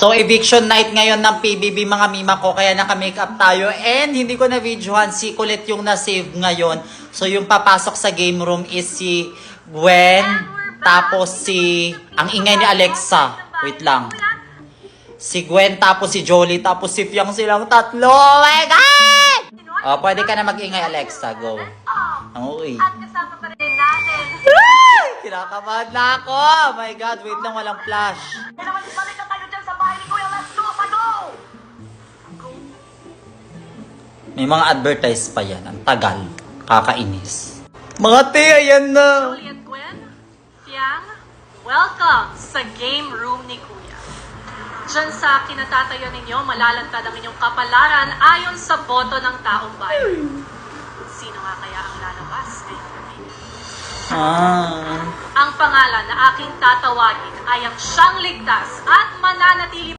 So, eviction night ngayon ng PBB mga mima ko, kaya naka-makeup tayo. And hindi ko na-videohan si Colette yung na-save ngayon. So, yung papasok sa game room is si Gwen, tapos ang ingay ni Alexa. Wait lang. Si Gwen, tapos si Jolie, tapos si Fiang, silang tatlo. Oh my God! Oh, pwede ka na mag-ingay, Alexa. Go. Uy. At kasama pa rin natin. Kinakabahan na ako. Oh my God, wait lang, walang flash. Balik na tayo dyan sa bahay ni Kuya. Let's go, go! May mga advertise pa yan. Ang tagal. Kakainis. Mga te, ayan na. Jolie at Gwen, Fiang, welcome sa game room ni Kuya. Diyan sa kinatatayo ninyo, malalantad ang inyong kapalaran ayon sa boto ng taong bayan. Sino nga kaya ang lalabas ngayong gabi? Ang pangalan na aking tatawagin ay ang siyang ligtas at mananatili